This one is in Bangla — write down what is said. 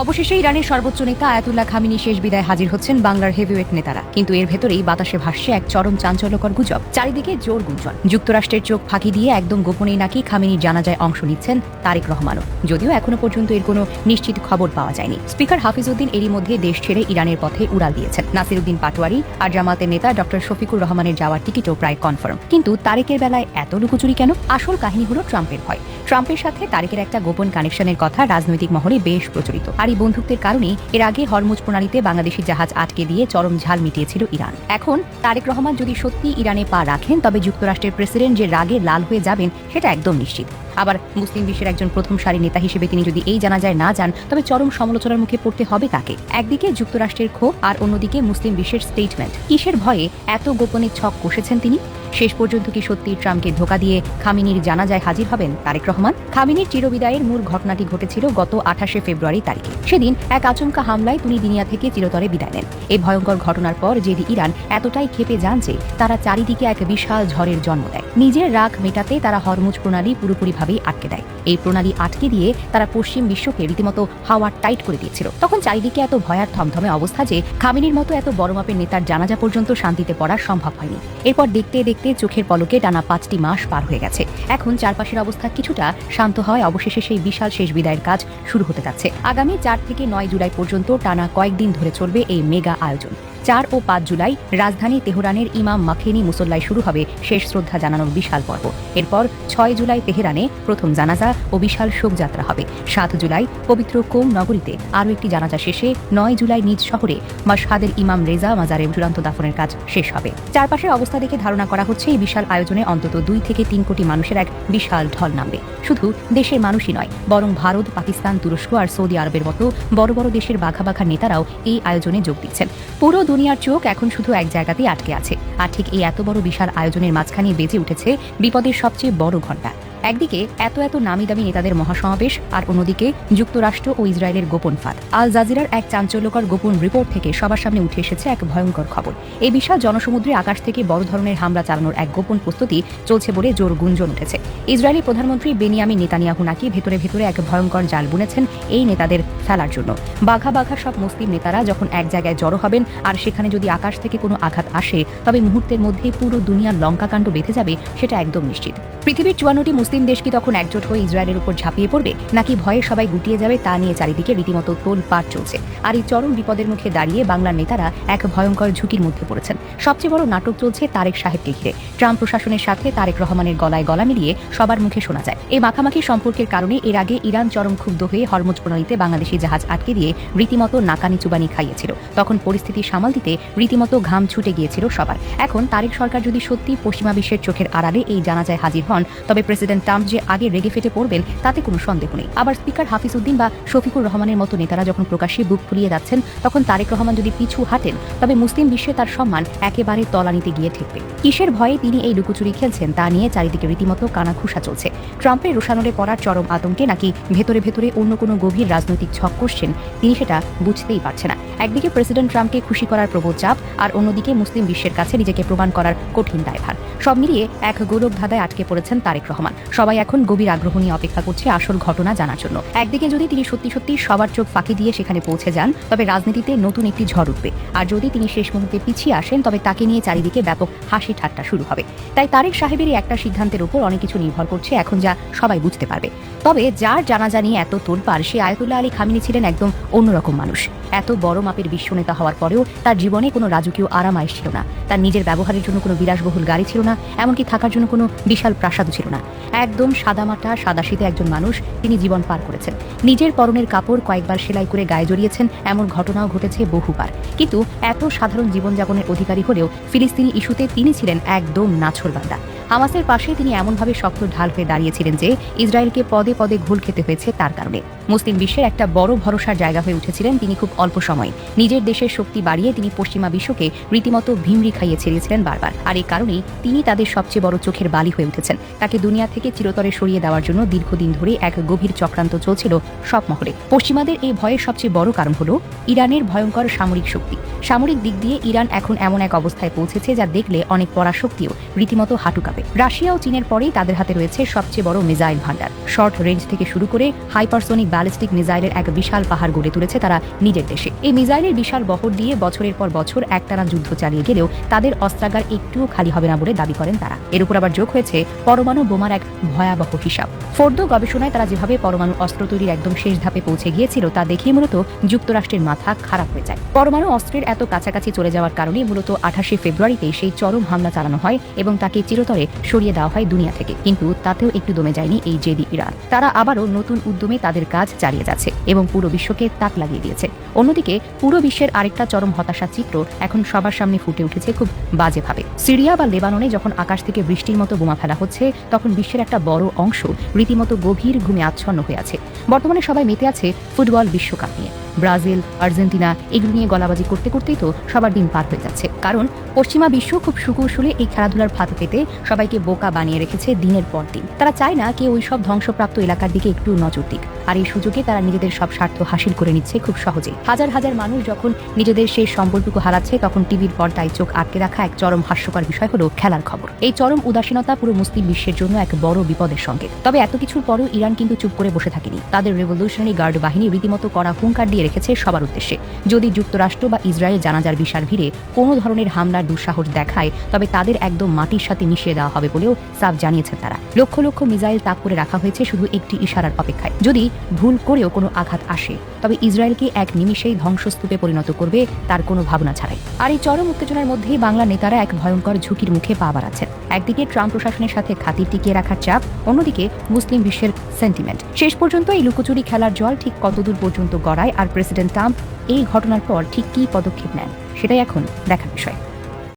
অবশেষে ইরানের সর্বোচ্চ নেতা আয়াতুল্লাহ খামিনি শেষ বিদায় হাজির হচ্ছেন বাংলার হেভিওয়েট নেতারা। কিন্তু এর ভেতরেই বাতাসে ভাসছে এক চরম চাঞ্চল্যকর গুজব। চারিদিকে জোর গুঞ্জন। যুক্তরাষ্ট্রের চোখ ফাঁকি দিয়ে একদম গোপনেই নাকি খামিনির জানাজায় অংশ নিচ্ছেন তারেক রহমানও, যদিও এখনো পর্যন্ত এর কোনো নিশ্চিত খবর পাওয়া যায়নি। স্পিকার হাফিজউদ্দিন এরই মধ্যে দেশ ছেড়ে ইরানের পথে উড়াল দিয়েছেন। নাসিরউদ্দিন পাটোয়ারি আর জামাতের নেতা ডক্টর শফিকুর রহমানের যাওয়ার টিকিটও প্রায় কনফার্ম। কিন্তু তারেকের বেলায় এত লুকোচুরি কেন? আসল কাহিনী হলো ট্রাম্পের ভয়। ট্রাম্পের সাথে তারেকের একটা গোপন কানেকশনের কথা রাজনৈতিক মহলে বেশ প্রচলিত। আর এই বন্ধুত্বের কারণে এর আগে হরমুজ প্রণালীতে বাংলাদেশি জাহাজ আটকে দিয়ে চরম ঝাল মিটিয়েছিল ইরান। এখন তারেক রহমান যদি সত্যি ইরানে পা রাখেন, তবে যুক্তরাষ্ট্রের প্রেসিডেন্ট যে রাগে লাল হয়ে যাবেন সেটা একদম নিশ্চিত। আবার মুসলিম বিশ্বের একজন প্রথম সারির নেতা হিসেবে তিনি যদি এই জানাজায় না যান, তবে চরম সমালোচনার মুখে পড়তে হবে তাকে। একদিকে যুক্তরাষ্ট্রের ক্ষোভ আর অন্যদিকে মুসলিম বিশ্বের স্টেটমেন্ট। কিসের ভয়ে এত গোপনে ছক কষেছেন তিনি? শেষ পর্যন্ত কি সত্যি ট্রাম্পকে ধোঁকা দিয়ে খামিনির জানাজায় হাজির হবেন তারেক রহমান? খামিনির চিরবিদায়ের মূল ঘটনাটি ঘটেছিল গত 28শে ফেব্রুয়ারি তারিখে। সেদিন এক আচমকা হামলায় তিনি দুনিয়া থেকে চিরতরে বিদায় নেন। এই ভয়ঙ্কর ঘটনার পর জেদি ইরান এতটাই ক্ষেপে যান যে তারা চারিদিকে এক বিশাল ঝড়ের জন্ম দেয়। নিজের রাগ মেটাতে তারা হরমুজ প্রণালী পুরোপুরিভাবেই আটকে দেয়। এই প্রণালী আটকে দিয়ে তারা পশ্চিম বিশ্বকে রীতিমতো হাওয়া টাইট করে দিয়েছিল। তখন চারিদিকে এত ভয়ার থমথমে অবস্থা যে খামিনির মতো এত বড় মাপের নেতার জানাজা পর্যন্ত শান্তিতে পড়া সম্ভব হয়নি। এরপর দেখতে দেখতে চোখের পলকে টানা 5টি মাস পার হয়ে গেছে। এখন চারপাশের অবস্থা কিছুটা শান্ত হয়। অবশেষে সেই বিশাল শেষ বিদায়ের কাজ শুরু হতে যাচ্ছে। আগামী 4 থেকে 9 জুলাই পর্যন্ত টানা কয়েকদিন ধরে চলবে এই মেগা আয়োজন। 4 ও 5 জুলাই রাজধানী তেহরানের ইমাম মাখেনি মুসল্লায় শুরু হবে শেষ শ্রদ্ধা জানানোর বিশাল পর্ব। এরপর 6 জুলাই তেহরানে প্রথম জানাজা ও বিশাল শোকযাত্রা হবে। 7 জুলাই পবিত্র কোম নগরীতে আরও একটি জানাজা শেষে 9 জুলাই নিজ শহরে মাশহাদের ইমাম রেজা মাজারে চূড়ান্ত দাফনের কাজ শেষ হবে। চারপাশের অবস্থা দেখে ধারণা করা হচ্ছে এই বিশাল আয়োজনে অন্তত 2 থেকে 3 কোটি মানুষের এক বিশাল ঢল নামবে। শুধু দেশের মানুষই নয়, বরং ভারত, পাকিস্তান, তুরস্ক আর সৌদি আরবের মতো বড় বড় দেশের বাঘা বাঘা নেতারাও এই আয়োজনে যোগ দিচ্ছেন। পুরো দুনিয়ার চোখ এখন শুধু এক জায়গাতেই আটকে আছে। আর ঠিক এই এত বড় বিশাল আয়োজনের মাঝখানে বেজে উঠেছে বিপদের সবচেয়ে বড় ঘণ্টা। একদিকে এত নামি দামি নেতাদের মহাসমাবেশ, আর অন্যদিকে যুক্তরাষ্ট্র ও ইসরায়েলের গোপন ফাঁদ। আল জাজিরার এক চাঞ্চল্যকর গোপন রিপোর্ট থেকে সবার সামনে উঠে এসেছে এক ভয়ঙ্কর খবর। এই বিশাল জনসমুদ্রে আকাশ থেকে বড় ধরনের হামলা চালানোর এক গোপন প্রস্তুতি চলছে বলে জোর গুঞ্জন উঠেছে। ইসরায়েলি প্রধানমন্ত্রী বেনিয়ামিন নেতানিয়াহু নাকি ভেতরে ভেতরে এক ভয়ঙ্কর জাল বুনেছেন এই নেতাদের ফেলার জন্য। বাঘা বাঘা সব মুসলিম নেতারা যখন এক জায়গায় জড়ো হবেন, আর সেখানে যদি আকাশ থেকে কোনো আঘাত আসে, তবে মুহূর্তের মধ্যেই পুরো দুনিয়ার লঙ্কাকাণ্ড বেঁধে যাবে সেটা একদম নিশ্চিত। পৃথিবীর 54টি মুসলিম দেশ কি তখন একজোট হয়ে ইসরায়েলের উপর ঝাঁপিয়ে পড়বে, নাকি ভয়ে সবাই গুটিয়ে যাবে তা নিয়ে চারিদিকে রীতিমতো তোলপাড় চলছে। আর এই চরম বিপদের মুখে দাঁড়িয়ে বাংলার নেতারা এক ভয়ঙ্কর ঝুঁকির মধ্যে পড়েছেন। সবচেয়ে বড় নাটক চলছে তারেক সাহেবকে ঘিরে। ট্রাম্প প্রশাসনের সাথে তারেক রহমানের গলায় গলা মিলিয়ে সবার মুখে শোনা যায় এই মাখামাখি সম্পর্কের কারণে এর আগে ইরান চরম ক্ষুব্ধ হয়ে হরমুজ প্রণালীতে বাংলাদেশি জাহাজ আটকে দিয়ে রীতিমতো নাকানি চুবানি খাইয়েছিল। তখন পরিস্থিতি সামাল দিতে রীতিমতো ঘাম ছুটে গিয়েছিল সবার। এখন তারেক সরকার যদি সত্যি পশ্চিমা বিশ্বের চোখের আড়ালে এই জানাজায় হাজির হন, তবে প্রেসিডেন্ট ট্রাম্প যে আগে রেগে ফেটে পড়বেন তাতে কোনো সন্দেহ নেই। আবার স্পিকার হাফিজউদ্দিন বা শফিকুর রহমানের মতো নেতারা যখন প্রকাশ্যে বুক ফুলিয়ে যাচ্ছেন, তখন তারেক রহমান যদি পিছু হাঁটেন, তবে মুসলিম বিশ্বে তার সম্মান একেবারে তলানিতে গিয়ে ঠেকবে। কিসের ভয়ে তিনি এই লুকোচুরি খেলছেন তা নিয়ে চারিদিকে রীতিমতো কানাঘুষা চলছে। ট্রাম্পের রোষানলে পড়ার চরম আতঙ্কে নাকি ভেতরে ভেতরে অন্য কোনো গভীর রাজনৈতিক ছক কষছেন তিনি, সেটা বুঝতেই পারছে না। একদিকে প্রেসিডেন্ট ট্রাম্পকে খুশি করার প্রবল চাপ, আর অন্যদিকে মুসলিম বিশ্বের কাছে নিজেকে প্রমাণ করার কঠিন দায়ভার। সব মিলিয়ে এক গোলক ধাঁধায় আটকে পড়েছেন তারেক রহমান। সবাই এখন গভীর আগ্রহ নিয়ে অপেক্ষা করছে আসল ঘটনা জানার জন্য। একদিকে যদি তিনি সত্যি সত্যি সবার চোখ ফাঁকি দিয়ে সেখানে পৌঁছে যান, তবে রাজনীতিতে নতুন একটি ঝড় উঠবে। আর যদি তিনি শেষ মুহূর্তে পিছিয়ে আসেন, তবে তাকে নিয়ে চারিদিকে ব্যাপক হাসি ঠাট্টা শুরু হবে। তাই তারেক সাহেবের এই একটা সিদ্ধান্তের উপর অনেক কিছু নির্ভর করছে এখন, যা সবাই বুঝতে পারবে। তবে যার জানাজা নিয়ে এত তোলপাড়, সে আয়াতুল্লাহ আলী খামিনি ছিলেন একদম অন্যরকম মানুষ। এত বড় মাপের বিশ্বনেতা হওয়ার পরেও তার জীবনে কোনো রাজকীয় আরামায়েশ ছিল না। তার নিজের ব্যবহারের জন্য কোনো বিলাসবহুল গাড়ি ছিল না, এমনকি থাকার জন্য কোনো বিশাল প্রাসাদও ছিল না। একদম সাদামাটা সাদাশীতে একজন মানুষ তিনি জীবন পার করেছেন। নিজের পরনের কাপড় কয়েকবার সেলাই করে গায়ে জড়িয়েছেন, এমন ঘটনাও ঘটেছে বহুবার। কিন্তু এত সাধারণ জীবনযাপনের অধিকারী হলেও ফিলিস্তিনি ইস্যুতে তিনি ছিলেন একদম নাছোড়বান্দা। হামাসের পাশে তিনি এমনভাবে শক্ত ঢাল হয়ে দাঁড়িয়েছিলেন যে ইসরায়েলকে পদে পদে ঘুল খেতে হয়েছে তার কারণে। মুসলিম বিশ্বের একটা বড় ভরসার জায়গা হয়ে উঠেছিলেন তিনি খুব অল্প সময়ে। নিজের দেশের শক্তি বাড়িয়ে তিনি পশ্চিমা বিশ্বকে রীতিমতো ভিমরি খাইয়ে ছেড়েছিলেন বারবার। আর এই কারণেই তিনি তাদের সবচেয়ে বড় চোখের বালি হয়ে উঠেছেন। তাকে দুনিয়া থেকে চিরতরে সরিয়ে দেওয়ার জন্য দীর্ঘদিন ধরে এক গভীর চক্রান্ত চলছিল সব মহলে। পশ্চিমাদের এই ভয়ের সবচেয়ে বড় কারণ হলো ইরানের ভয়ঙ্কর সামরিক শক্তি। সামরিক দিক দিয়ে ইরান এখন এমন এক অবস্থায় পৌঁছেছে যা দেখলে অনেক পরাশক্তিও রীতিমতো হাঁটু কাঁপে। রাশিয়া ও চীনের পরেই তাদের হাতে রয়েছে সবচেয়ে বড় মিসাইল ভান্ডার। শর্ট রেঞ্জ থেকে শুরু করে হাইপারসোনিক ব্যালিস্টিক মিসাইলের এক বিশাল পাহাড় গড়ে তুলেছে তারা নিজের দেশে। এই মিসাইলের বিশাল বহর দিয়ে বছরের পর বছর একটানা যুদ্ধ চালিয়ে গেলেও তাদের অস্ত্রাগার একটুও খালি হবে না বলে দাবি করেন তারা। এর উপর আবার যোগ হয়েছে পরমাণু বোমার এক ভয়াবহ হিসাব। ফোর্দো গবেষণায় তারা যেভাবে পরমাণু অস্ত্র তৈরির একদম শেষ ধাপে পৌঁছে গিয়েছিল তা দেখে মূলত যুক্তরাষ্ট্রের মাথা খারাপ হয়ে যায়। পরমাণু অস্ত্রের এত কাছাকাছি চলে যাওয়ার কারণে মূলত 28 ফেব্রুয়ারিতে সেই চরম হামলা চালানো হয় এবং তাকে চিরতরে সরিয়ে দেওয়া হয় দুনিয়া থেকে। কিন্তু তাতেও একটু দমে যায়নি এই জেদি ইরান। তারা আবারও নতুন উদ্যমে তাদের কাজ চালিয়ে যাচ্ছে এবং পুরো বিশ্বকে তাক লাগিয়ে দিয়েছে। অন্যদিকে পুরো বিশ্বের আরেকটা চরম হতাশার চিত্র এখন সবার সামনে ফুটে উঠেছে খুব বাজেভাবে। সিরিয়া বা লেবাননে যখন আকাশ থেকে বৃষ্টির মতো বোমা ফেলা হচ্ছে, তখন বিশ্বের একটা বড় অংশ রীতিমতো গভীর ঘুমে আচ্ছন্ন হয়ে আছে। বর্তমানে সবাই মেতে আছে ফুটবল বিশ্বকাপ নিয়ে। ব্রাজিল, আর্জেন্টিনা এগুলো নিয়ে গলাবাজি করতে করতেই তো সবার দিন পার হয়ে যাচ্ছে। কারণ পশ্চিমা বিশ্ব খুব সুকৌশলে এই খেলাধুলার ফাঁদ পেতে সবাইকে বোকা বানিয়ে রেখেছে দিনের পর দিন। তারা চায় না কেউ ওই সব ধ্বংসপ্রাপ্ত এলাকার দিকে একটু নজর দিক, আর এই সুযোগে তারা নিজেদের সব স্বার্থ হাসিল করে নিচ্ছে খুব সহজে। হাজার হাজার মানুষ যখন নিজেদের সেই সম্বলটুকু হারাচ্ছে, তখন টিভির পর্দায় চোখ আটকে রাখা এক চরম হাস্যকর বিষয় হলো খেলার খবর। এই চরম উদাসীনতা পুরো মুসলিম বিশ্বের জন্য এক বড় বিপদের সংকেত। তবে এত কিছুর পরও ইরান কিন্তু চুপ করে বসে থাকেনি। তাদের রেভলিউশনারি গার্ড বাহিনী রীতিমতো কড়া হুঙ্কার দিয়ে রেখেছে সবার উদ্দেশ্যে, যদি যুক্তরাষ্ট্র বা ইসরায়েল জানাজার বিশাল ভিড়ে কোনো ধরনের হামলার দুঃসাহস দেখায়, তবে তাদের একদম মাটির সাথে মিশিয়ে দেওয়া হবে বলেও সাফ জানিয়েছেন তারা। লক্ষ লক্ষ মিসাইল তাক করে রাখা হয়েছে শুধু একটি ইশারার অপেক্ষায়। যদি ভুল করেও কোনো আঘাত আসে, তবে ইসরায়েলকে এক নিমিষেই ধ্বংসস্তূপে পরিণত করবে তার কোনো ভাবনা ছাড়াই। আর এই চরম উত্তেজনার মধ্যেই বাংলা নেতারা এক ভয়ঙ্কর ঝুঁকির মুখে পা বাড়াচ্ছেন। একদিকে ট্রাম্প প্রশাসনের সাথে খাতির টিকিয়ে রাখার চাপ, অন্যদিকে মুসলিম বিশ্বের সেন্টিমেন্ট। শেষ পর্যন্ত এই লুকোচুরি খেলার জল ঠিক কতদূর পর্যন্ত গড়ায়, আর প্রেসিডেন্ট ট্রাম্প এই ঘটনার পর ঠিক কী পদক্ষেপ নেন, সেটাই এখন দেখার বিষয়।